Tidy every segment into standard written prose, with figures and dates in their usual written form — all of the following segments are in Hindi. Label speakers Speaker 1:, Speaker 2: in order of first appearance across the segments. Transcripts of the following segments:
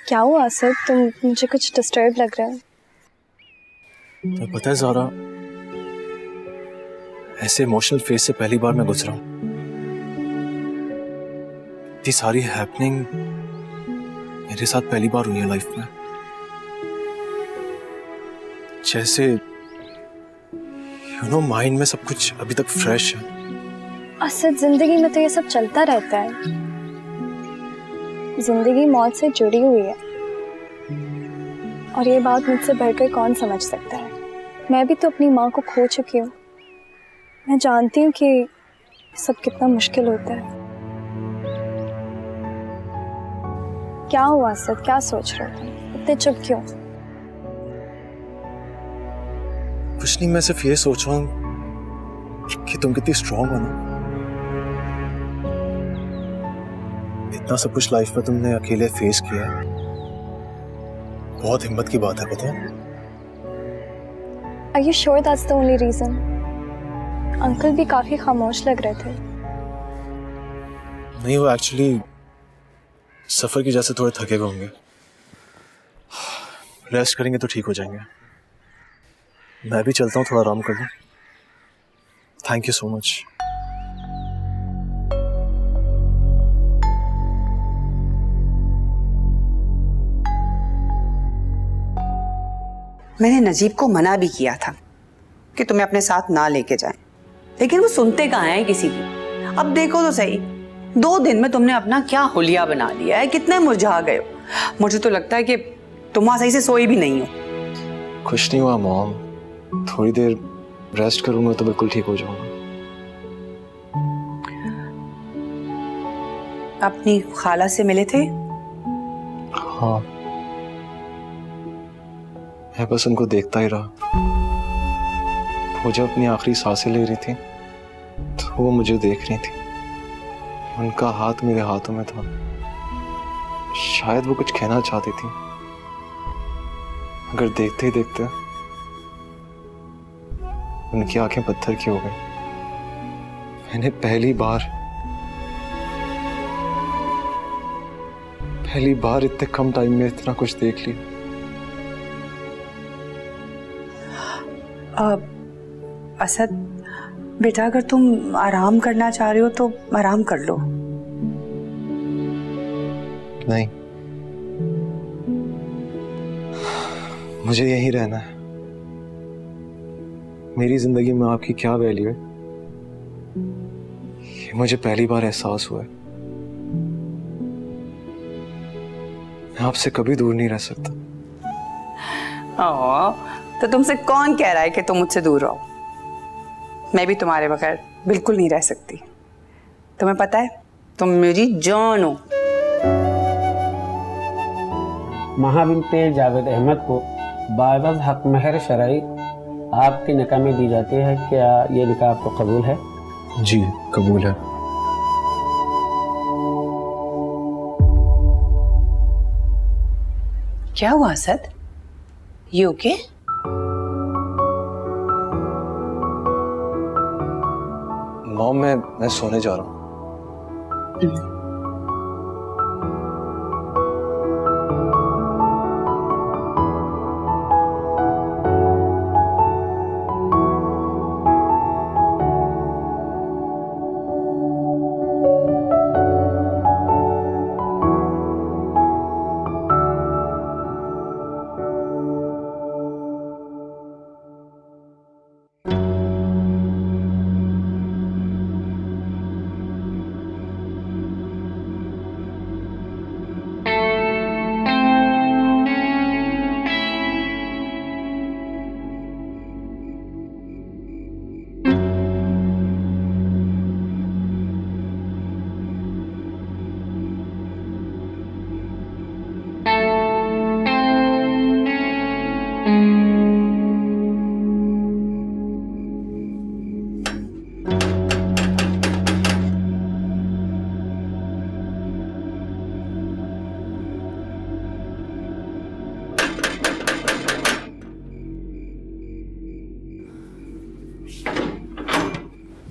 Speaker 1: क्या हुआ असद, तुम मुझे कुछ डिस्टर्ब लग रहा है।
Speaker 2: तो पता है ज़ारा, ऐसे इमोशनल फेज से पहली बार मैं गुजरा हूं। इतनी सारी हैपनिंग मेरे साथ पहली बार हुई है लाइफ में। जैसे माइंड में सब कुछ अभी तक फ्रेश है।
Speaker 1: असद, जिंदगी में तो ये सब चलता रहता है। जिंदगी मौत से जुड़ी हुई है और ये बात मुझसे बढ़कर कौन समझ सकता है। मैं भी तो अपनी माँ को खो चुकी हूँ। मैं जानती हूँ कि सब कितना मुश्किल होता है। क्या हुआ असद, क्या सोच रहे हो तुम? इतने चुप क्यों?
Speaker 2: कुछ नहीं, मैं सिर्फ ये सोच रहा हूँ कि तुम कितनी स्ट्रांग हो ना। इतना सब कुछ लाइफ में तुमने अकेले फेस किया है, बहुत हिम्मत की बात है। पता है?
Speaker 1: Are you sure that's the only reason? Uncle भी काफी खामोश लग रहे थे।
Speaker 2: नहीं, वो एक्चुअली सफर की वजह से थोड़े थके हुए होंगे। रेस्ट करेंगे तो ठीक हो जाएंगे। मैं भी चलता हूँ, थोड़ा आराम कर लूँ। Thank you so much.
Speaker 3: मैंने नजीब को मना भी किया था कि तुम्हें अपने साथ ना लेके जाएं, लेकिन वो सुनते कहाँ हैं किसी की। अब देखो तो सही, 2 दिन में तुमने अपना क्या हुलिया बना लिया है, कितने मुरझा गए हो। मुझे तो लगता है कि तुम वहां सही से सोई भी नहीं हो।
Speaker 2: खुश नहीं हुआ मॉम, थोड़ी देर रेस्ट करूंगा तो बिल्कुल ठीक हो जाऊंगा।
Speaker 3: अपनी खाला से मिले थे?
Speaker 2: हाँ, मैं बस उनको देखता ही रहा। वो जब अपनी आखिरी सांसें ले रही थी तो वो मुझे देख रही थी। उनका हाथ मेरे हाथों में था। शायद वो कुछ कहना चाहती थी, मगर देखते ही देखते उनकी आंखें पत्थर की हो गई। मैंने पहली बार इतने कम टाइम में इतना कुछ देख लिया।
Speaker 3: असद बेटा, अगर तुम आराम करना चाह रहे हो तो आराम कर लो।
Speaker 2: नहीं, मुझे यहीं रहना है। मेरी जिंदगी में आपकी क्या वैल्यू है, ये मुझे पहली बार एहसास हुआ है। मैं आपसे कभी दूर नहीं रह सकता।
Speaker 3: तो तुमसे कौन कह रहा है कि तुम मुझसे दूर रहो? मैं भी तुम्हारे बगैर बिल्कुल नहीं रह सकती। तुम्हें पता है, तुम मेरी जान हो।
Speaker 4: महा बिनते जावेद अहमद को बावज़ हक महर शरई आपके निकाह में दी जाती है। क्या ये निकाह आपको कबूल है?
Speaker 2: जी कबूल है।
Speaker 3: क्या हुआ असद, यू ओके?
Speaker 2: मॉम, मैं सोने जा रहा हूँ।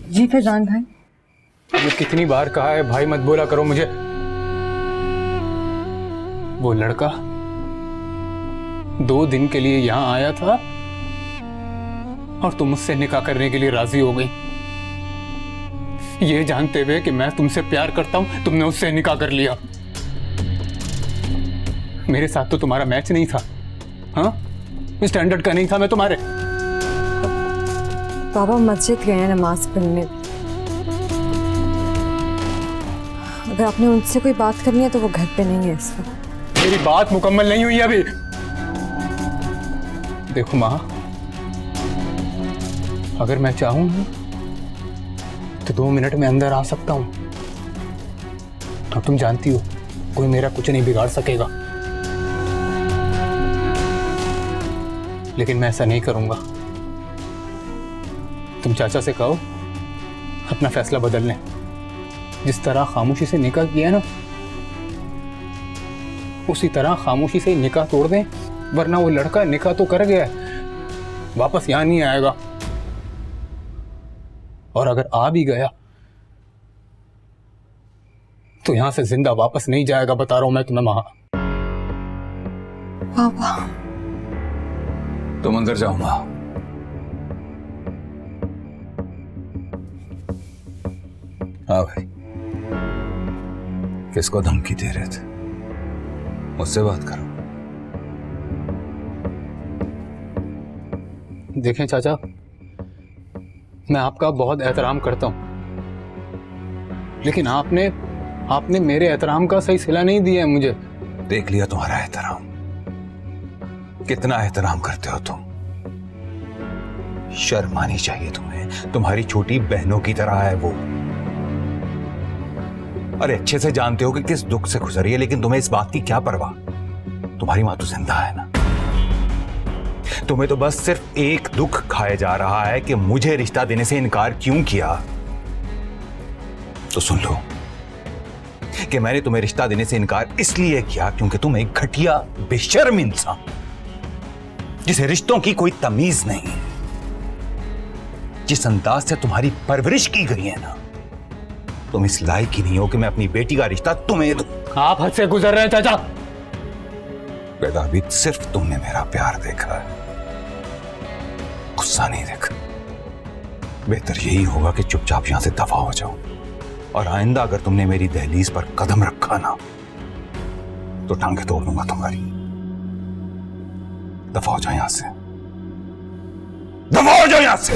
Speaker 5: जी फैजान भाई।
Speaker 6: ये कितनी बार कहा है भाई मत बोला करो मुझे। वो लड़का 2 दिन के लिए यहां आया था और तुम मुझसे निकाह करने के लिए राजी हो गई, ये जानते हुए कि मैं तुमसे प्यार करता हूं। तुमने उससे निकाह कर लिया। मेरे साथ तो तुम्हारा मैच नहीं था, हाँ? स्टैंडर्ड का नहीं था मैं तुम्हारे।
Speaker 5: पापा मस्जिद गए हैं नमाज पढ़ने। अगर आपने उनसे कोई बात करनी है तो वो घर पे नहीं है इस वक्त।
Speaker 6: मेरी बात मुकम्मल नहीं हुई अभी। देखो माँ, अगर मैं चाहूं ना तो 2 मिनट में अंदर आ सकता हूं। तो तुम जानती हो कोई मेरा कुछ नहीं बिगाड़ सकेगा, लेकिन मैं ऐसा नहीं करूंगा। तुम चाचा से कहो अपना फैसला बदल लें। जिस तरह खामोशी से निकाह किया ना, उसी तरह खामोशी से निकाह तोड़ दें, वरना वो लड़का निकाह तो कर गया है, वापस यहां नहीं आएगा। और अगर आ भी गया तो यहां से जिंदा वापस नहीं जाएगा, बता रहा हूं मैं तुम्हें मां।
Speaker 5: पापा
Speaker 7: तुम अंदर जाओ मां। हाँ भाई, किसको धमकी दे रहे थे? मुझसे बात करो।
Speaker 6: देखें चाचा, मैं आपका बहुत एहतराम करता हूं, लेकिन आपने मेरे एहतराम का सही सिला नहीं दिया है मुझे।
Speaker 7: देख लिया तुम्हारा एहतराम, कितना एहतराम करते हो तुम। शर्म आनी चाहिए तुम्हें, तुम्हारी छोटी बहनों की तरह है वो। अरे अच्छे से जानते हो कि किस दुख से गुजरी है, लेकिन तुम्हें इस बात की क्या परवाह? तुम्हारी मां तो जिंदा है ना। तुम्हें तो बस सिर्फ एक दुख खाया जा रहा है कि मुझे रिश्ता देने से इनकार क्यों किया। तो सुन लो कि मैंने तुम्हें रिश्ता देने से इनकार इसलिए किया क्योंकि तुम एक घटिया बेशर्म इंसान, जिसे रिश्तों की कोई तमीज नहीं है। जिस अंदाज से तुम्हारी परवरिश की गई है ना, तुम इस लायक ही नहीं हो कि मैं अपनी बेटी का रिश्ता तुम्हें दूं।
Speaker 6: आप हद से गुजर रहे हैं चाचा।
Speaker 7: बेटा, अभी सिर्फ तुमने मेरा प्यार देखा है, गुस्सा नहीं देखा। बेहतर यही होगा कि चुपचाप यहां से दफा हो जाओ, और आइंदा अगर तुमने मेरी दहलीज पर कदम रखा ना तो टांगे तोड़ लूंगा तुम्हारी। दफा हो जाओ यहां से, दफा हो जाओ यहां से।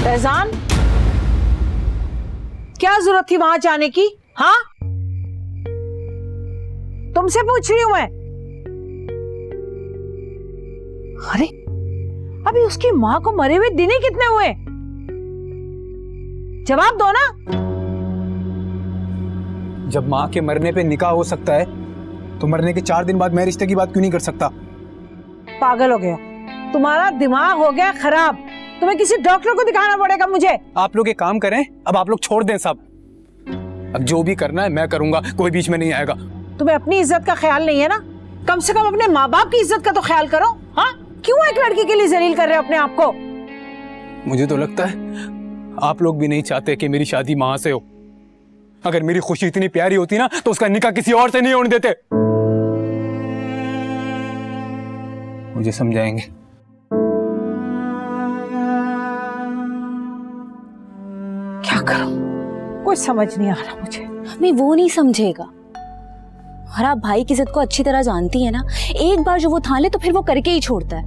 Speaker 8: फैजान, क्या जरूरत थी वहां जाने की? हाँ, तुमसे पूछ रही हूं मैं। अरे अभी उसकी मां को मरे हुए दिन ही कितने हुए? जवाब दो ना।
Speaker 6: जब मां के मरने पे निकाह हो सकता है तो मरने के 4 दिन बाद मैं रिश्ते की बात क्यों नहीं कर सकता?
Speaker 8: पागल हो गया, तुम्हारा दिमाग हो गया खराब। तुम्हें किसी डॉक्टर को दिखाना पड़ेगा मुझे।
Speaker 6: आप लोग एक काम करें, अब आप लोग छोड़ दें सब। अब जो भी करना है मैं करूंगा, कोई बीच में नहीं आएगा।
Speaker 8: तुम्हें अपनी इज्जत का ख्याल नहीं है ना? कम से कम अपने माँ बाप की इज्जत का तो ख्याल करो। हाँ, क्यों एक लड़की के लिए जलील कर रहे हो अपने आप को?
Speaker 6: मुझे तो लगता है आप लोग भी नहीं चाहते कि मेरी शादी मां से हो। अगर मेरी खुशी इतनी प्यारी होती ना तो उसका निकाह किसी और से नहीं होने देते। मुझे समझाएंगे।
Speaker 8: क्या करूं, कुछ समझ नहीं आ रहा मुझे।
Speaker 9: हमें वो नहीं समझेगा, और आप भाई की इज्जत को अच्छी तरह जानती है ना। एक बार जो वो ठान ले तो फिर वो करके ही छोड़ता है।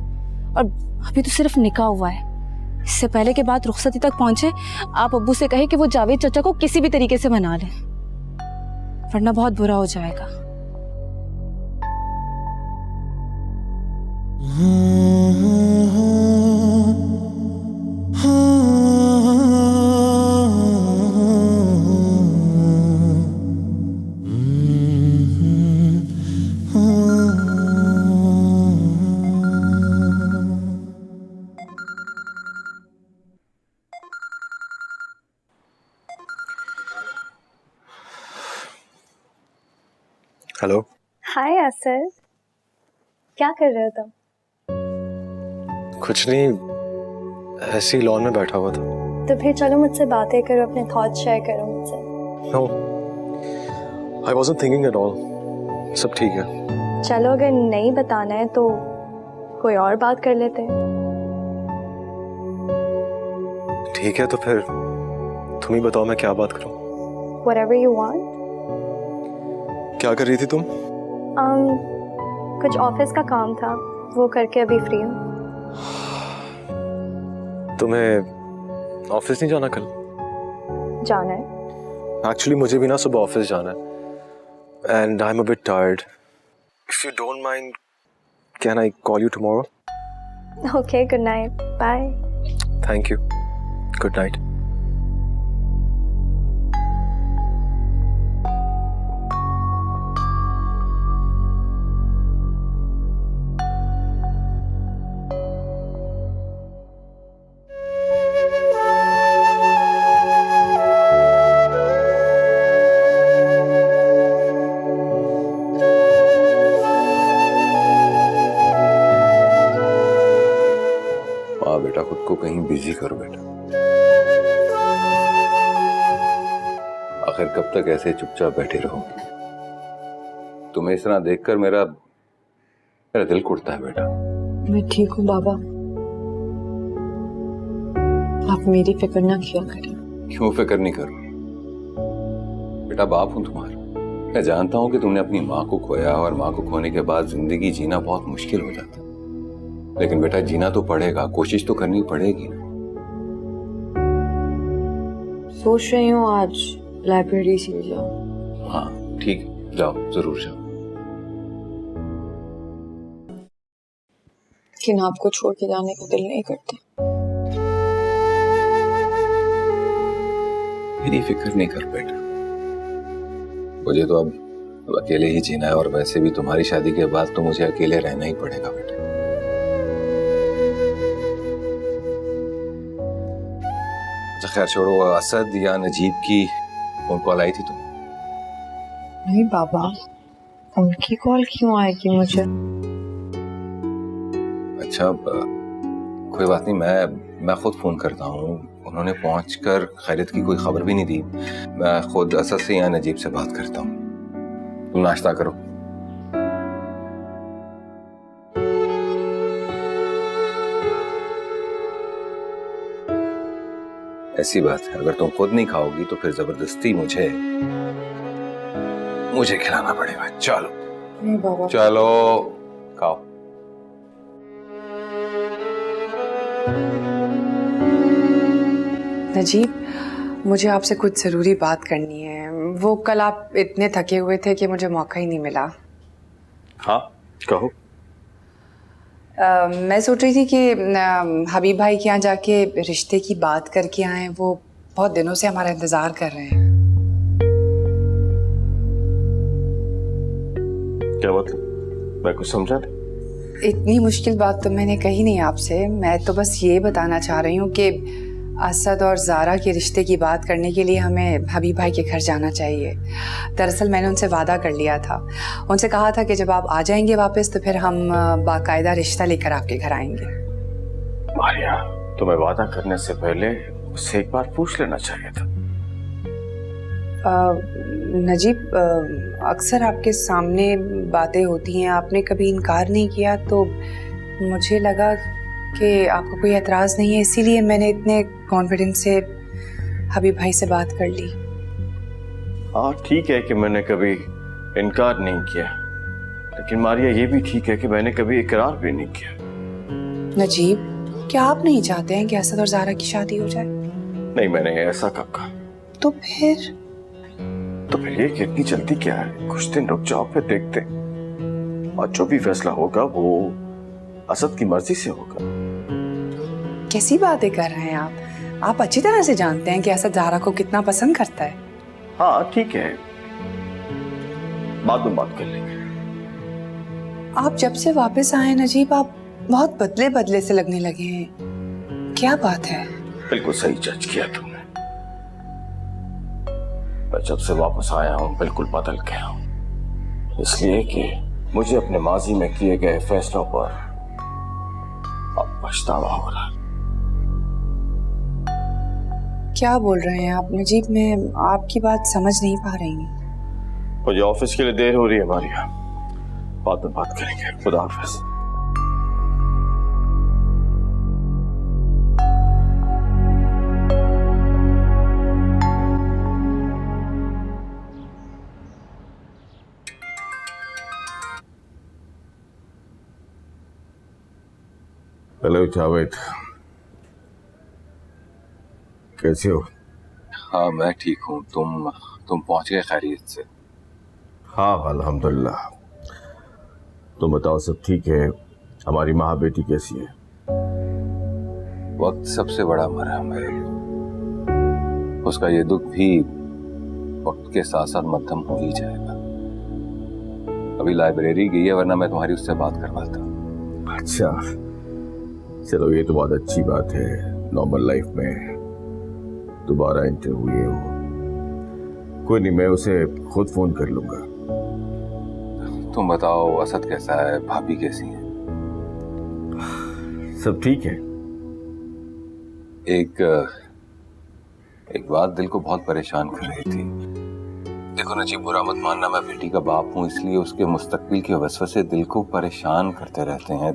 Speaker 9: और अभी तो सिर्फ निकाह हुआ है, इससे पहले के बाद रुखसती तक पहुंचे आप अब्बू से कहे कि वो जावेद चाचा को किसी भी तरीके से मना ले, वरना बहुत बुरा हो जाएगा।
Speaker 2: हेलो।
Speaker 1: हाय असर, क्या कर रहे हो तुम?
Speaker 2: कुछ नहीं, ऐसे ही लॉन में बैठा हुआ था।
Speaker 1: तो फिर चलो मुझसे बातें करो, अपने थॉट्स शेयर करो मुझसे।
Speaker 2: No, I wasn't thinking at all. सब ठीक है।
Speaker 1: चलो अगर नहीं बताना है तो कोई और बात कर लेते हैं।
Speaker 2: ठीक है, तो फिर तुम ही बताओ मैं क्या बात करूं।
Speaker 1: Whatever you want.
Speaker 2: क्या कर रही थी तुम?
Speaker 1: कुछ ऑफिस का काम था, वो करके अभी फ्री हूँ।
Speaker 2: तुम्हें ऑफिस नहीं जाना कल?
Speaker 1: जाना है।
Speaker 2: एक्चुअली मुझे भी ना सुबह ऑफिस जाना है and I am a bit tired. If you don't mind, can I call you tomorrow?
Speaker 1: Okay, good night, bye.
Speaker 2: Thank you, good night.
Speaker 10: बेटा खुद को कहीं बिजी करो बेटा। आखिर कब तक ऐसे चुपचाप बैठे रहोगे? तुम्हें इस तरह देखकर मेरा दिल कुड़ता है बेटा।
Speaker 5: मैं ठीक हूँ बाबा, आप मेरी फिक्र ना किया करें।
Speaker 10: क्यों फिक्र नहीं करो बेटा, बाप हूं तुम्हारा। मैं जानता हूं कि तुमने अपनी माँ को खोया और माँ को खोने के बाद जिंदगी जीना बहुत मुश्किल हो जाता है, लेकिन बेटा जीना तो पड़ेगा, कोशिश तो करनी पड़ेगी ना।
Speaker 5: सोच रही हूँ आज लाइब्रेरी चली जाऊँ।
Speaker 10: हाँ ठीक, जाओ, जरूर जाओ।
Speaker 5: लेकिन आपको छोड़ के जाने का दिल नहीं करता।
Speaker 10: मेरी फिक्र नहीं कर बेटा, मुझे तो अब अकेले ही जीना है, और वैसे भी तुम्हारी शादी के बाद तो मुझे अकेले रहना ही पड़ेगा बेटा। खैर छोड़ो, असद या नजीब की फोन कॉल आई थी तुम?
Speaker 5: नहीं बाबा, उनकी कॉल क्यों आएगी मुझे?
Speaker 10: अच्छा कोई बात नहीं, मैं खुद फोन करता हूँ। उन्होंने पहुंचकर खैरियत की कोई खबर भी नहीं दी। मैं खुद असद से या नजीब से बात करता हूँ। तुम नाश्ता करो। ऐसी बात है, अगर तुम खुद नहीं खाओगी तो फिर जबरदस्ती मुझे खिलाना पड़ेगा। चलो
Speaker 5: नहीं बाबा,
Speaker 10: चलो खाओ।
Speaker 11: नजीब, मुझे आपसे कुछ ज़रूरी बात करनी है। वो कल आप इतने थके हुए थे कि मुझे मौका ही नहीं मिला।
Speaker 2: हाँ कहो।
Speaker 11: मैं सोच रही थी कि हबीब भाई के यहाँ जाके रिश्ते की बात करके आए। वो बहुत दिनों से हमारा इंतज़ार कर रहे हैं।
Speaker 2: क्या मतलब? मैं कुछ समझा नहीं।
Speaker 11: इतनी मुश्किल बात तो मैंने कही नहीं आपसे। मैं तो बस ये बताना चाह रही हूँ कि असद और ज़ारा के रिश्ते की बात करने के लिए हमें हबीब भाई के घर जाना चाहिए। दरअसल मैंने उनसे वादा कर लिया था। उनसे कहा था कि जब आप आ जाएंगे वापस तो फिर हम बाकायदा रिश्ता लेकर आपके घर आएंगे।
Speaker 2: मारिया, तुम्हें वादा करने से पहले उससे एक बार पूछ लेना चाहिए था।
Speaker 11: नजीब, अक्सर आपके सामने बातें होती हैं, आपने कभी इनकार नहीं किया, तो मुझे लगा कि आपको कोई एतराज़ नहीं है, इसीलिए मैंने इतने कॉन्फिडेंस से हबीब भाई से बात कर ली।
Speaker 2: हाँ ठीक है कि मैंने कभी इनकार नहीं किया, लेकिन मारिया ये भी ठीक है कि मैंने कभी इकरार भी नहीं किया।
Speaker 11: नजीब, क्या आप नहीं चाहते हैं कि असद और ज़ारा की शादी हो जाए?
Speaker 2: नहीं, मैंने ऐसा कब कहा?
Speaker 11: तो फिर
Speaker 2: ये कि इतनी जल्दी क्या है? कुछ दिन रुक जाओ, फिर देखते हैं। और जो भी फैसला होगा वो असद की मर्जी से होगा।
Speaker 11: कैसी बातें कर रहे हैं आप? आप अच्छी तरह से जानते हैं कि असद ज़ारा को कितना पसंद करता है।
Speaker 2: हाँ ठीक है, बाद में बात कर लेंगे।
Speaker 11: आप जब से वापस आए नजीब, आप बहुत बदले बदले से लगने लगे हैं। क्या बात है?
Speaker 2: बिल्कुल सही जज किया तुमने। मैं जब से वापस आया हूँ बिल्कुल बदल गया हूँ।
Speaker 12: इसलिए कि मुझे अपने माजी में किए गए फैसलों पर अब पछतावा हो रहा है।
Speaker 11: क्या बोल रहे हैं आप नजीब? मैं आपकी बात समझ नहीं पा रही हूँ।
Speaker 12: मुझे ऑफिस के लिए देर हो रही है मारिया, बाद में बात करेंगे। खुदा हाफिज। हेलो जावेद, कैसे हो?
Speaker 10: हाँ मैं ठीक हूँ। तुम पहुंच गए खैरियत से?
Speaker 12: हाँ अल्हम्दुलिल्लाह। तुम बताओ, सब ठीक है? हमारी माँ बेटी कैसी है?
Speaker 10: वक्त सबसे बड़ा मरहम है। उसका ये दुख भी वक्त के साथ साथ मध्यम हो ही जाएगा। अभी लाइब्रेरी गई है, वरना मैं तुम्हारी उससे बात करवाता।
Speaker 12: अच्छा, चलो ये तो बहुत अच्छी बात है। नॉर्मल लाइफ में दोबारा इंटर हुए हो। कोई नहीं, मैं उसे खुद फोन कर लूंगा।
Speaker 10: तुम बताओ, असद कैसा है? भाभी कैसी है?
Speaker 12: सब ठीक है।
Speaker 10: एक बात दिल को बहुत परेशान कर रही थी। देखो नजीब, बुरा मत मानना, मैं बेटी का बाप हूँ, इसलिए उसके मुस्तकबिल के वसवसे दिल को परेशान करते रहते हैं।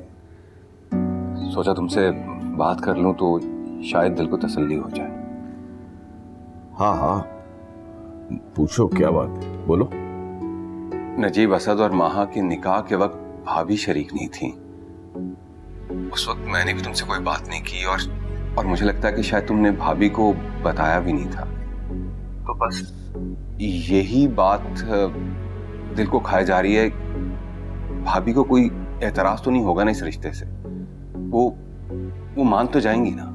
Speaker 10: सोचा तुमसे बात कर लूं तो शायद दिल को तसल्ली हो जाए।
Speaker 12: हाँ हाँ, पूछो क्या बात, बोलो।
Speaker 10: नजीब, असद और माहा के निकाह के वक्त भाभी शरीक नहीं थी। उस वक्त मैंने भी तुमसे कोई बात नहीं की और मुझे लगता है कि शायद तुमने भाभी को बताया भी नहीं था। तो बस यही बात दिल को खाए जा रही है। भाभी को कोई एतराज तो नहीं होगा ना इस रिश्ते से? वो मान तो जाएंगी ना?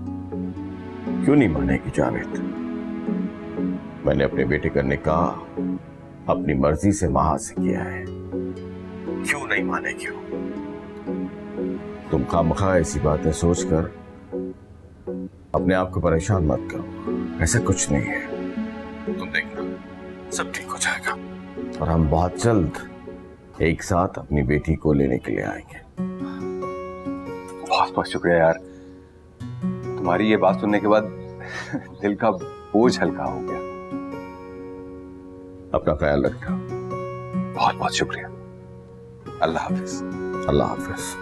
Speaker 12: क्यों नहीं मानेगी जावेद? मैंने अपने बेटे का निकाह अपनी मर्जी से माँ से किया है, क्यों नहीं मानेगी? तुम खामखा ऐसी बातें सोचकर अपने आप को परेशान मत करो। ऐसा कुछ नहीं है, तुम देखना सब ठीक हो जाएगा और हम बहुत जल्द एक साथ अपनी बेटी को लेने के लिए आएंगे।
Speaker 10: बहुत बहुत शुक्रिया यार। तुम्हारी ये बात सुनने के बाद दिल का बोझ हल्का हो गया।
Speaker 12: अपना ख्याल रखना।
Speaker 10: बहुत बहुत शुक्रिया। अल्लाह हाफिज।
Speaker 12: अल्लाह हाफिज।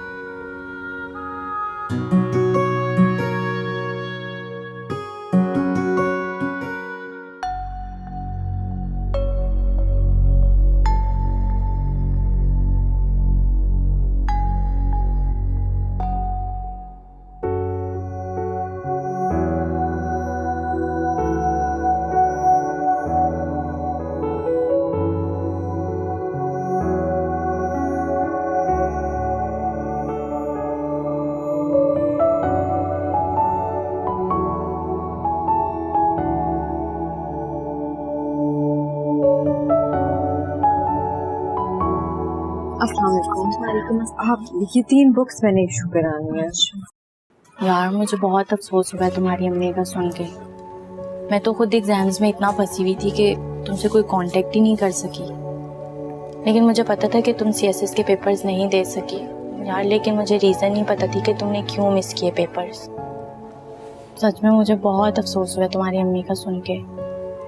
Speaker 5: आप ये 3 बुक्स मैंने इशू करानी है।
Speaker 9: यार मुझे बहुत अफसोस हुआ है तुम्हारी अम्मी का सुन के। मैं तो खुद एग्जाम्स में इतना फंसी हुई थी कि तुमसे कोई कांटेक्ट ही नहीं कर सकी। लेकिन मुझे पता था कि तुम सीएसएस के पेपर्स नहीं दे सकी यार, लेकिन मुझे रीज़न नहीं पता थी कि तुमने क्यों मिस किए पेपर्स। सच में मुझे बहुत अफसोस हुआ है तुम्हारी अम्मी का सुन के।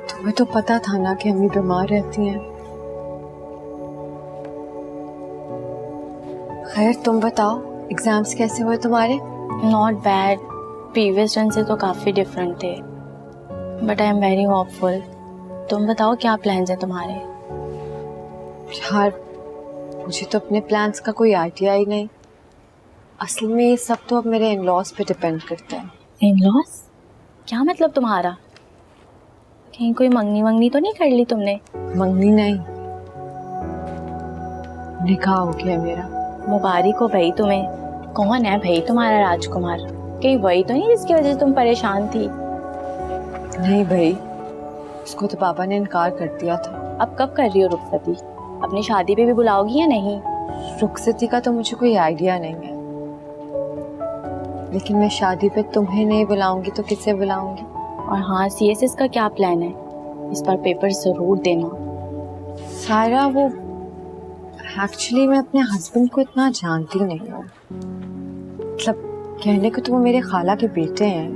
Speaker 5: तुम्हें तो पता था ना कि अम्मी बीमार रहती हैं। खैर तुम बताओ, एग्जाम्स कैसे हुए तुम्हारे?
Speaker 9: नॉट बैड, प्रीवियस रन से तो काफ़ी डिफरेंट थे, but I am very hopeful. तुम बताओ क्या प्लान्स हैं तुम्हारे?
Speaker 5: यार मुझे तो अपने प्लान्स का कोई आइडिया ही नहीं। असल में ये सब तो अब मेरे इन-लॉज पे डिपेंड करता है।
Speaker 9: इन-लॉज? क्या मतलब तुम्हारा? कहीं कोई मंगनी वंगनी तो नहीं कर ली तुमने?
Speaker 5: मंगनी नहीं, निकाह हो गया मेरा।
Speaker 9: मुबारक हो भाई तुम्हें। कौन है भाई तुम्हारा राजकुमार? कहीं वही तो नहीं जिसकी वजह से तुम परेशान थी?
Speaker 5: नहीं भाई, उसको तो पापा ने इनकार कर दिया था।
Speaker 9: अब कब कर रही हो रुखसती? अपनी शादी पे भी बुलाओगी या नहीं?
Speaker 5: रुखसती का तो मुझे कोई आइडिया नहीं है, लेकिन मैं शादी पे तुम्हें नहीं बुलाऊंगी तो किसे बुलाऊंगी?
Speaker 9: और हाँ, सीएसएस का क्या प्लान है? इस बार पेपर जरूर देना।
Speaker 5: सारा वो एक्चुअली मैं अपने हस्बैंड को इतना जानती नहीं हूँ। मतलब कहने को तो वो मेरे खाला के बेटे हैं,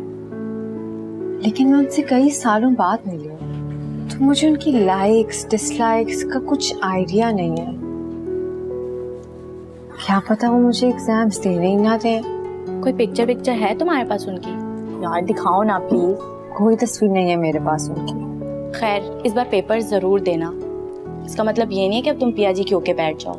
Speaker 5: लेकिन मैं उनसे कई सालों बाद मिली हूँ, तो मुझे उनकी लाइक्स डिसलाइक्स का कुछ आइडिया नहीं है। क्या पता वो मुझे एग्जाम्स देने ही ना दें।
Speaker 9: कोई पिक्चर है तुम्हारे पास उनकी?
Speaker 5: यार दिखाओ ना प्लीज। कोई तस्वीर नहीं है मेरे पास उनकी।
Speaker 9: खैर, इस बार पेपर जरूर देना। इसका मतलब ये नहीं है कि अब तुम पिया जी के होके बैठ जाओ।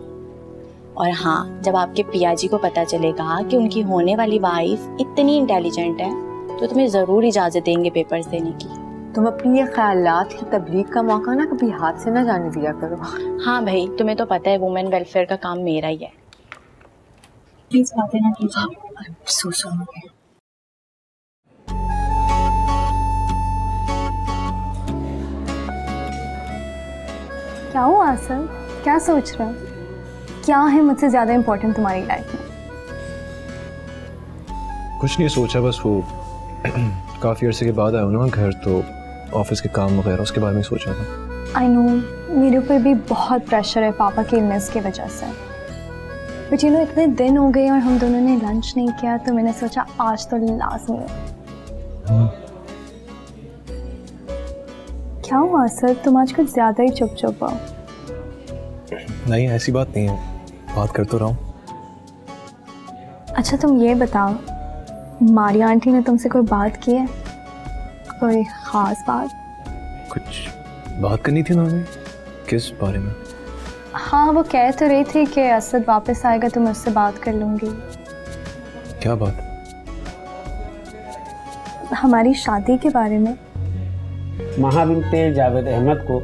Speaker 9: और हाँ, जब आपके पिया जी को पता चलेगा कि उनकी होने वाली वाइफ इतनी इंटेलिजेंट है, तो तुम्हें जरूर इजाजत देंगे पेपर्स देने की।
Speaker 5: तुम अपनी ये ख्यालात की तबलीग का मौका ना कभी हाथ से ना जाने दिया करो।
Speaker 9: हाँ भाई, तुम्हें तो पता है वुमेन वेलफेयर का काम मेरा ही है।
Speaker 1: प्लीज बातें ना कीजिए।
Speaker 5: अफसोस हो गया।
Speaker 1: क्या हुआ सर? क्या सोच रहे हो? क्या है मुझसे ज्यादा इम्पोर्टेंट तुम्हारी लाइफ में?
Speaker 2: कुछ नहीं सोचा, बस वो काफ़ी अरसे के बाद आया हूँ ना घर, तो ऑफिस के काम वगैरह उसके बारे में सोचा था।
Speaker 1: आई नो, मेरे ऊपर भी बहुत प्रेशर है पापा के इलनेस की वजह से। बट यू नो, इतने दिन हो गए और हम दोनों ने लंच नहीं किया, तो मैंने सोचा आज तो लाजमी है। क्या हुआ सर? तुम आज कुछ ज़्यादा ही चुप चुप हो।
Speaker 2: नहीं, ऐसी बात नहीं है, बात कर तो रहा हूँ।
Speaker 1: अच्छा तुम ये बताओ, मारिया आंटी ने तुमसे कोई बात की है? कोई ख़ास बात?
Speaker 2: कुछ बात करनी थी उन्होंने? किस बारे में?
Speaker 1: हाँ, वो कह तो रही थी कि असद वापस आएगा तो मैं उससे बात कर लूँगी।
Speaker 2: क्या बात?
Speaker 1: हमारी शादी के बारे में।
Speaker 4: महा बिनते जावेद अहमद को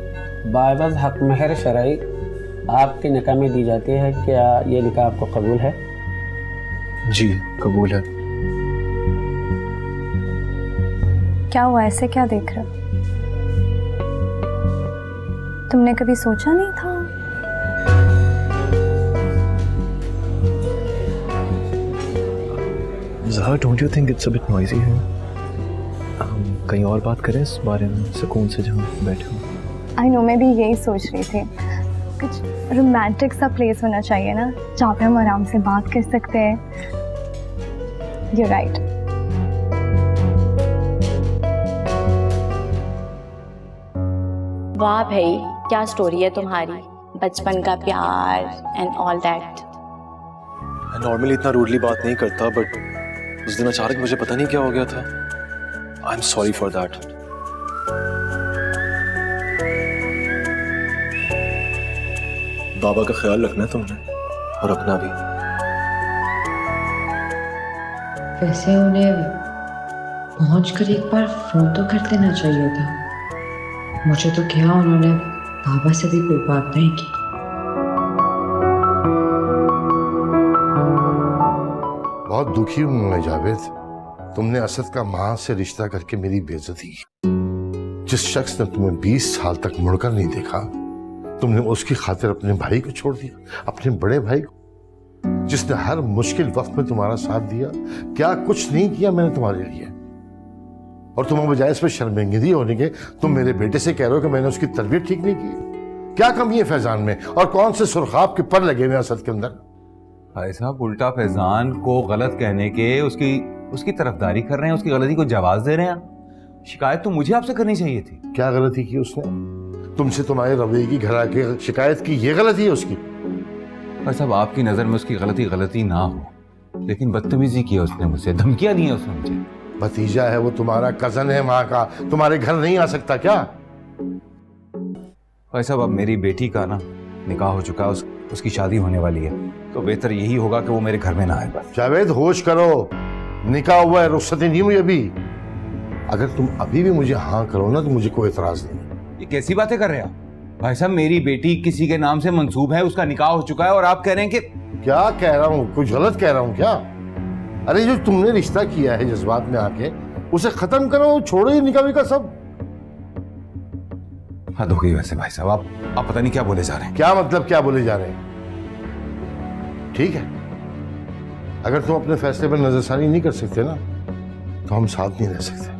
Speaker 4: बावज हक महर शरई आपके निकाह में दी जाती है। क्या ये निकाह आपको कबूल है?
Speaker 2: जी कबूल है।
Speaker 1: क्या हुआ, ऐसे क्या देख रहे हो? तुमने कभी सोचा नहीं था?
Speaker 2: Zahra, don't you think it's a bit noisy है? कहीं और बात करें इस बारे में, सुकून से जहाँ बैठे हो।
Speaker 1: आई नो, मैं भी यही सोच रही थी, कुछ रोमांटिक सा प्लेस होना चाहिए ना, जहाँ पे हम आराम से बात कर सकते हैं। You're right.
Speaker 9: वाह भाई, क्या स्टोरी है तुम्हारी, बचपन का प्यार एंड ऑल दैट।
Speaker 2: मैं नॉर्मली इतना रूडली बात नहीं करता, बट उस दिन अचानक मुझे पता नहीं क्या हो गया था। I am sorry for that. बाबा का ख्याल रखना है तुमने, और रखना भी।
Speaker 11: वैसे उन्हें पहुंचकर एक बार फोन तो कर देना चाहिए था। मुझे तो क्या, उन्होंने बाबा से भी कोई बात नहीं की।
Speaker 13: बहुत दुखी हूं मैं जावेद, तुमने असद का मां से रिश्ता करके मेरी बेइज्जती की। जिस शख्स ने तुम्हें 20 साल तक मुड़कर नहीं देखा, तुमने उसकी खातिर अपने भाई को छोड़ दिया, अपने बड़े भाई को, जिसने हर मुश्किल वक्त में तुम्हारा साथ दिया। क्या कुछ नहीं किया मैंने तुम्हारे लिए? और तुम्हें बजाय इस पर शर्मिंदगी होने के, तुम मेरे बेटे से कह रहे हो कि मैंने उसकी तरबियत ठीक नहीं की। क्या कमी है फैजान में, और कौन से सुरखाब के पर लगे हुए असद के अंदर?
Speaker 7: भाई साहब, उल्टा फैजान को गलत कहने के उसकी तरफदारी कर रहे हैं, उसकी गलती को जवाब दे रहे हैं। शिकायत तो मुझे आपसे करनी चाहिए थी।
Speaker 13: क्या गलती की उसने? तुमसे तुम्हारे रवैये की घर आके शिकायत की, ये गलती है उसकी?
Speaker 7: भाई साहब, आपकी नजर में उसकी गलती ना हो, लेकिन बदतमीजी की उसने मुझसे, धमकियां दी है उसने मुझे।
Speaker 13: भतीजा है वो, तुम्हारा कजन है माँ का, तुम्हारे घर नहीं आ सकता क्या?
Speaker 7: भाई साहब, अब मेरी बेटी का ना निकाह हो चुका है, उसकी शादी होने वाली है, तो बेहतर यही होगा कि वो मेरे घर में ना आए।
Speaker 13: जावेद, होश करो, निकाह हुआ है, रुखसती नहीं हुई अभी। अगर तुम अभी भी मुझे हाँ करो ना, तो मुझे कोई एतराज नहीं।
Speaker 7: ये कैसी बातें कर रहे हैं आप? भाई साहब, मेरी बेटी किसी के नाम से मंसूब है, उसका निकाह हो चुका है, और आप कह रहे हैं कि...
Speaker 13: क्या कह रहा हूँ? कुछ गलत कह रहा हूँ क्या? अरे जो तुमने रिश्ता किया है जज्बात में आके, उसे खत्म करो, छोड़ो ये निकाह का सब।
Speaker 7: हद हो गई वैसे भाई साहब, आप पता नहीं क्या बोले जा रहे हैं।
Speaker 13: क्या मतलब क्या बोले जा रहे हैं? ठीक है, अगर तुम अपने फैसले पर नजरसानी नहीं कर सकते ना, तो हम साथ नहीं रह सकते।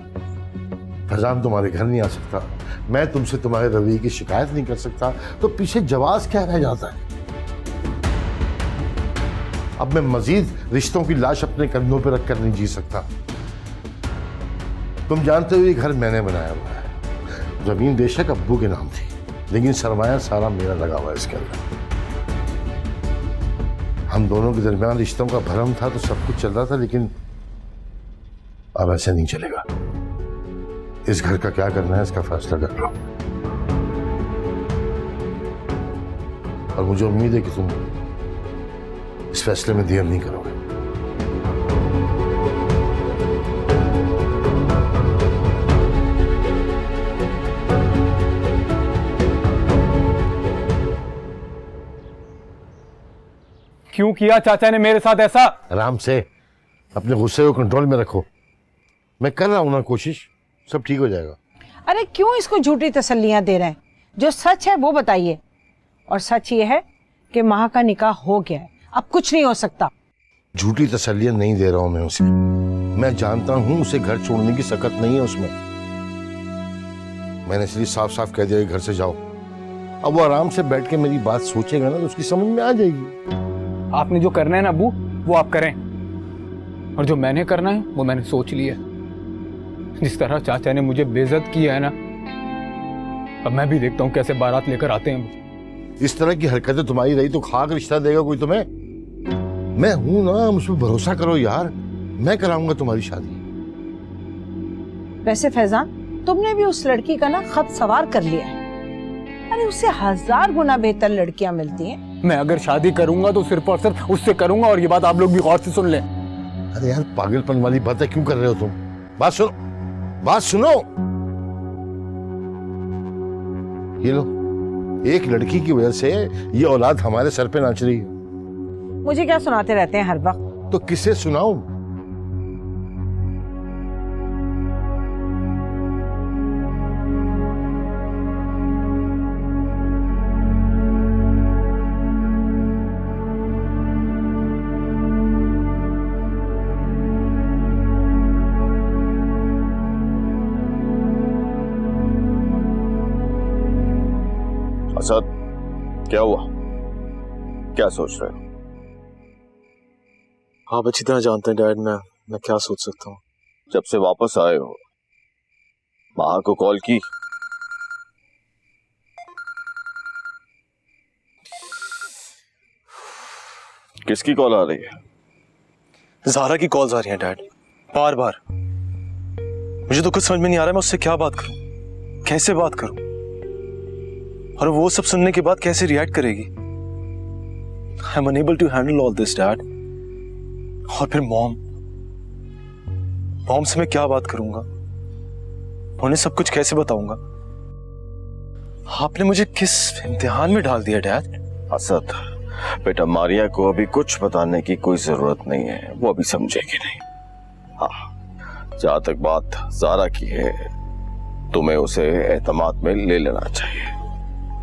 Speaker 13: फैजान तुम्हारे घर नहीं आ सकता, मैं तुमसे तुम्हारे रवैये की शिकायत नहीं कर सकता, तो पीछे जवाब क्या रह जाता है? अब मैं मजीद रिश्तों की लाश अपने कंधों पर रखकर नहीं जी सकता। तुम जानते हो ये घर मैंने बनाया हुआ है। जमीन बेशक अब्बू के नाम थी, लेकिन सरमाया सारा मेरा लगा हुआ है इसके अंदर। हम दोनों के दरमियान रिश्तों का भरम था तो सब कुछ चल रहा था, लेकिन अब ऐसे नहीं चलेगा। इस घर का क्या करना है इसका फैसला कर लो, और मुझे उम्मीद है कि तुम इस फैसले में देर नहीं करोगे।
Speaker 6: क्यों किया चाचा ने मेरे साथ ऐसा?
Speaker 13: आराम से, अपने गुस्से को कंट्रोल में रखो। मैं कर रहा हूं ना कोशिश, सब ठीक हो जाएगा।
Speaker 8: अरे क्यों इसको झूठी तसल्लियां दे रहे हैं? जो सच है वो बताइए। और सच ये है कि माँ का निकाह हो गया है, अब कुछ नहीं हो सकता।
Speaker 13: झूठी तसल्लियां नहीं दे रहा हूं मैं उसे। मैं जानता हूं उसे घर छोड़ने की सकत नहीं है उसमें। मैंने इसलिए साफ साफ कह दिया घर से जाओ। अब वो आराम से बैठ के मेरी बात सोचेगा ना तो उसकी समझ में आ जाएगी।
Speaker 6: आपने जो करना है ना अब्बू, वो आप करें, और जो मैंने करना है वो मैंने सोच लिया। जिस तरह चाचा ने मुझे बेइज्जत किया है ना, अब मैं भी देखता हूँ कैसे बारात लेकर आते हैं।
Speaker 13: इस तरह की हरकतें तुम्हारी रही तो खाक रिश्ता देगा कोई तुम्हें? मैं हूं ना, मुझ पर भरोसा करो यार, मैं कराऊंगा तुम्हारी शादी।
Speaker 8: वैसे फैजान, तुमने भी उस लड़की का ना खत सवार कर लिया है। अरे उससे 1000 गुना बेहतर लड़कियां मिलती हैं।
Speaker 6: मैं अगर शादी करूंगा तो सिर्फ और सिर्फ उससे करूंगा, और ये बात आप लोग भी गौर से सुन लें।
Speaker 13: अरे यार पागलपन वाली बातें क्यों कर रहे हो तुम? बात सुनो, बात सुनो। ये लो, एक लड़की की वजह से ये औलाद हमारे सर पे नाच रही है।
Speaker 8: मुझे क्या सुनाते रहते हैं हर वक्त?
Speaker 13: तो किसे सुनाऊं?
Speaker 12: असद, क्या हुआ? क्या सोच रहे हो?
Speaker 2: आप अच्छी तरह जानते हैं डैड, मैं क्या सोच सकता हूँ।
Speaker 12: जब से वापस आए हो माँ को कॉल की? किसकी कॉल आ रही है?
Speaker 2: ज़ारा की कॉल्स आ रही हैं डैड, बार बार। मुझे तो कुछ समझ में नहीं आ रहा है मैं उससे क्या बात करूं, कैसे बात करूं, और वो सब सुनने के बाद कैसे रिएक्ट करेगी। I am unable to handle all this dad. और फिर मॉम से मैं क्या बात करूंगा, उन्हें सब कुछ कैसे बताऊंगा। आपने मुझे किस इम्तिहान में डाल दिया डैड?
Speaker 12: असद बेटा, मारिया को अभी कुछ बताने की कोई जरूरत नहीं है, वो अभी समझेगी नहीं। हाँ, जहां तक बात ज़ारा की है, तुम्हें उसे एतमाद में ले लेना चाहिए,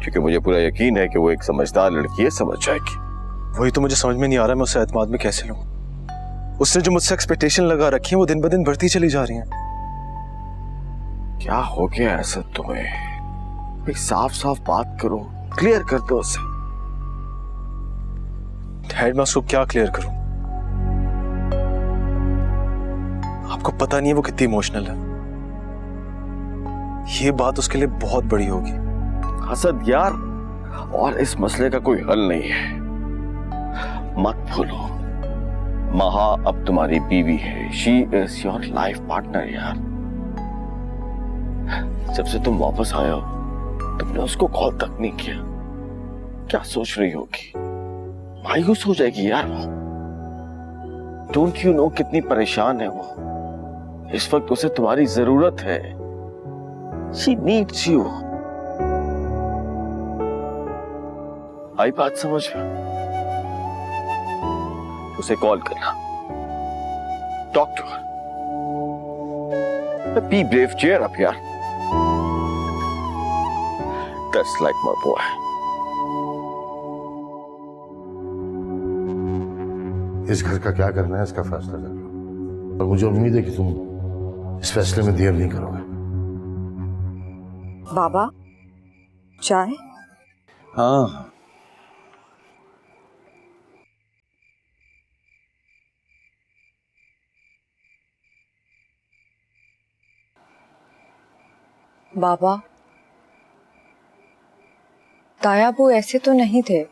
Speaker 12: क्योंकि मुझे पूरा यकीन है कि वो एक समझदार लड़की है, समझ जाएगी।
Speaker 2: वही तो मुझे समझ में नहीं आ रहा मैं उसे एतमाद में कैसे लूं। उसने जो मुझसे एक्सपेक्टेशन लगा रखी है वो दिन ब दिन बढ़ती चली जा रही हैं।
Speaker 12: क्या हो गया ऐसा तुम्हें? भाई साफ साफ बात करो, क्लियर कर दो उसे।
Speaker 2: डैड मैं उसको क्या क्लियर करूं? आपको पता नहीं है वो कितनी इमोशनल है। ये बात उसके लिए बहुत बड़ी होगी।
Speaker 12: असद यार, और इस मसले का कोई हल नहीं है। मत भूलो, महा अब तुम्हारी बीवी है। She is your life partner यार। जब से तुम वापस आए हो तुमने उसको कॉल तक नहीं किया। क्या सोच रही होगी? मायूस हो जाएगी यार वो। डोंट यू नो कितनी परेशान है वो। इस वक्त उसे तुम्हारी जरूरत है। She needs you. आई बात समझ में? उसे कॉल करना, talk to her, be brave, cheer up यार। That's like my boy.
Speaker 13: इस घर का क्या करना है इसका फैसला कर लो, और मुझे उम्मीद है कि तुम इस फैसले में देर नहीं करोगे।
Speaker 5: बाबा, चाय?
Speaker 10: हाँ
Speaker 5: बाबा, ताया वो ऐसे तो नहीं थे,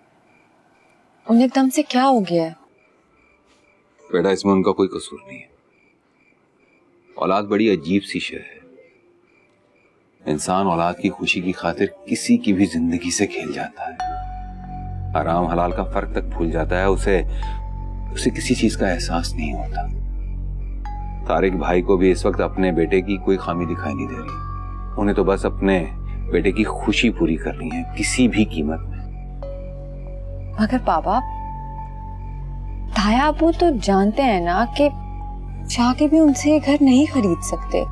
Speaker 5: उन्हें एकदम से क्या हो गया है?
Speaker 10: बेटा इसमें उनका कोई कसूर नहीं है। औलाद बड़ी अजीब सी शय है। इंसान औलाद की खुशी की खातिर किसी की भी जिंदगी से खेल जाता है, हराम हलाल का फर्क तक भूल जाता है। उसे किसी चीज का एहसास नहीं होता। तारिक भाई को भी इस वक्त अपने बेटे की कोई खामी दिखाई नहीं दे रही। उन्हें तो बस अपने बेटे की खुशी पूरी करनी है किसी भी कीमत में।
Speaker 5: मगर बाबा, ताया वो तो जानते हैं ना कि चाह के भी उनसे ये घर नहीं खरीद सकते।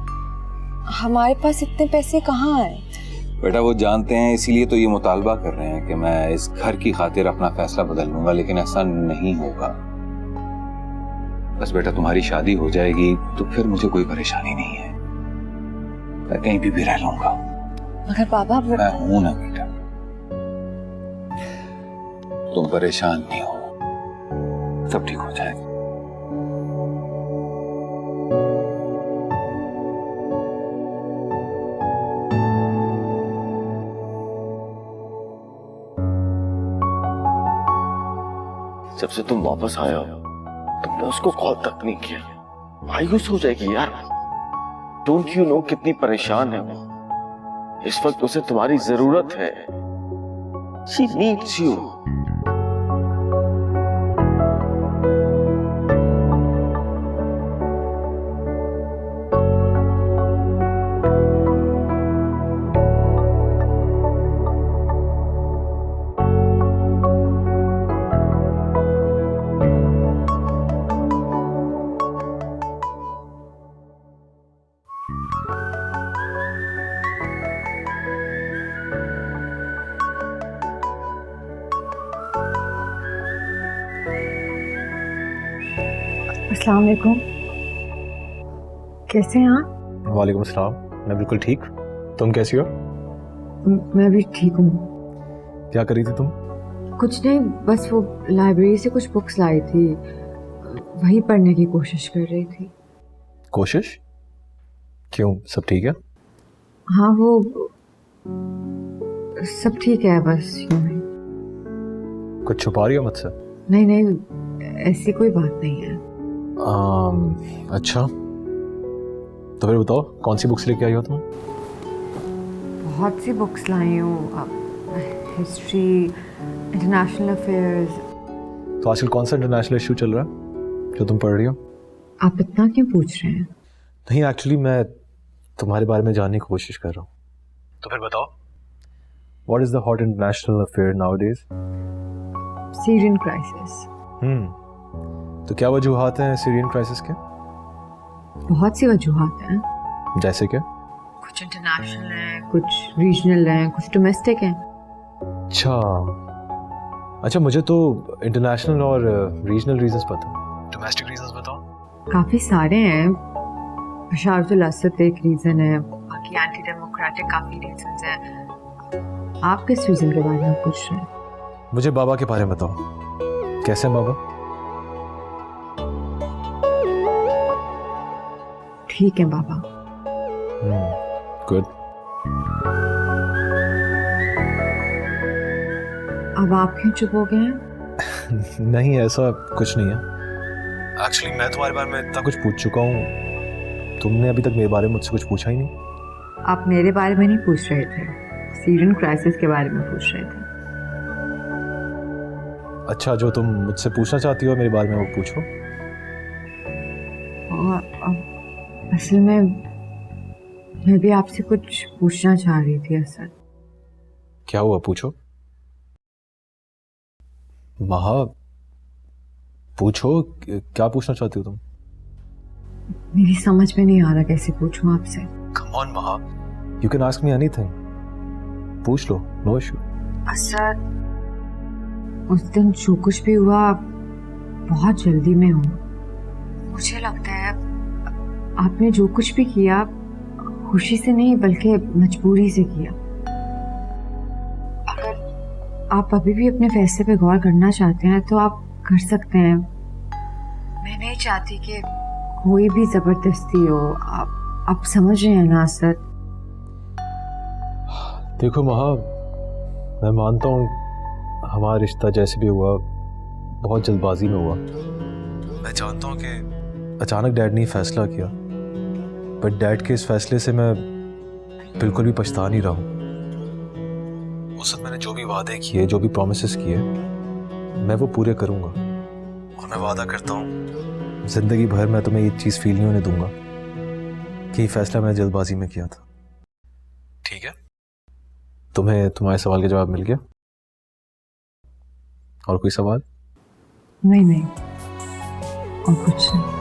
Speaker 5: हमारे पास इतने पैसे कहाँ हैं?
Speaker 10: बेटा वो जानते हैं, इसीलिए तो ये मुतालबा कर रहे हैं कि मैं इस घर की खातिर अपना फैसला बदल लूंगा, लेकिन ऐसा नहीं होगा। बस बेटा तुम्हारी शादी हो जाएगी तो फिर मुझे कोई परेशानी नहीं है, मैं कहीं भी रह लूंगा।
Speaker 5: मगर बाबा
Speaker 10: मैं हूं ना बेटा, तुम परेशान नहीं हो, सब ठीक हो जाएगा।
Speaker 12: जब से तुम वापस आए हो तुमने उसको कॉल तक नहीं किया। मायूस हो जाएगी यार। डोंट यू नो कितनी परेशान है वो। इस वक्त उसे तुम्हारी जरूरत है। She needs you.
Speaker 5: अस्सलाम वालेकुम, कैसे हैं आप?
Speaker 2: वालेकुम अस्सलाम, मैं बिल्कुल ठीक। तुम कैसी हो?
Speaker 5: मैं भी ठीक हूँ।
Speaker 2: क्या कर रही थी तुम?
Speaker 5: कुछ नहीं, बस वो लाइब्रेरी से कुछ बुक्स लाई थी, वही पढ़ने की कोशिश कर रही थी।
Speaker 2: कोशिश? क्यों, सब ठीक है?
Speaker 5: हाँ वो सब ठीक है, बस यूं ही।
Speaker 2: कुछ छुपा रही हो मुझसे?
Speaker 5: नहीं नहीं, ऐसी कोई बात नहीं है।
Speaker 2: अच्छा, तो फिर बताओ कौन सी बुक्स लेके आई हो तुम?
Speaker 5: बहुत सी बुक्स लाई हूँ, हिस्ट्री, इंटरनेशनल अफेयर्स।
Speaker 2: तो आजकल कौन सा इंटरनेशनल इशू चल रहा है जो तुम पढ़ रही हो?
Speaker 5: आप इतना क्यों पूछ रहे हैं?
Speaker 2: नहीं, एक्चुअली मैं तुम्हारे बारे में जानने की कोशिश कर रहा हूँ। तो फिर बताओ, what is the hot international affair nowadays?
Speaker 5: Syrian crisis.
Speaker 2: तो क्या वजूहात हैं सीरियन क्राइसिस के?
Speaker 5: बहुत सी वजूहात हैं।
Speaker 2: जैसे क्या?
Speaker 5: कुछ इंटरनेशनल हैं, कुछ रीजनल हैं, कुछ डोमेस्टिक हैं।
Speaker 2: अच्छा, मुझे तो इंटरनेशनल और रीजनल रीजंस पता है। डोमेस्टिक रीजंस बताओ।
Speaker 5: काफी सारे हैं। बशारुल असद एक रीजन है, बाकी एंटी डेमोक्रेटिक काफी रीजंस हैं। आप किस रीजन के बारे में पूछ रहे हैं?
Speaker 2: मुझे बाबा के बारे में बताओ, कैसे हैं बाबा?
Speaker 5: ठीक है बाबा।
Speaker 2: गुड।
Speaker 5: अब आप क्यों चुप हो गए हैं?
Speaker 2: नहीं, ऐसा कुछ नहीं है। एक्चुअली मैं तुम्हारे बारे में इतना कुछ पूछ चुका हूँ, तुमने अभी तक मेरे बारे में मुझसे कुछ पूछा ही नहीं।
Speaker 5: आप मेरे बारे में नहीं पूछ रहे थे, सीरियन क्राइसिस के बारे में पूछ रहे थे।
Speaker 2: अच्छा, जो तुम मुझसे पूछना चाहती हो मेरे बारे में वो पूछो।
Speaker 5: असल में मैं भी आपसे कुछ पूछना चाह रही थी असद।
Speaker 2: क्या हुआ, पूछो। महा, पूछो, क्या पूछना चाहती हो तुम?
Speaker 5: मेरी समझ में नहीं आ रहा कैसे पूछूं आपसे।
Speaker 2: कम ऑन महा, you can ask me anything, पूछ लो, नो इशू।
Speaker 5: असद, उस दिन जो कुछ भी हुआ बहुत जल्दी में हुआ। मुझे लगता है आपने जो कुछ भी किया खुशी से नहीं बल्कि मजबूरी से किया। अगर आप अभी भी अपने फैसले पे गौर करना चाहते हैं तो आप कर सकते हैं। मैं नहीं चाहती कि कोई भी जबरदस्ती हो। आप समझ रहे हैं ना असद?
Speaker 2: देखो महा, मैं मानता हूँ हमारा रिश्ता जैसे भी हुआ बहुत जल्दबाजी में हुआ। मैं जानता हूँ कि अचानक डैड ने फैसला किया, बट डैड के इस फैसले से मैं बिल्कुल भी पछता नहीं रहा हूँ। उस वक्त मैंने जो भी वादे किए, जो भी प्रॉमिसेस किए, मैं वो पूरे करूँगा। और मैं वादा करता हूँ जिंदगी भर मैं तुम्हें ये चीज़ फील नहीं होने दूंगा कि ये फैसला मैंने जल्दबाजी में किया था। ठीक है? तुम्हें तुम्हारे सवाल का जवाब मिल गया? और कोई सवाल?
Speaker 5: नहीं, और कुछ नहीं।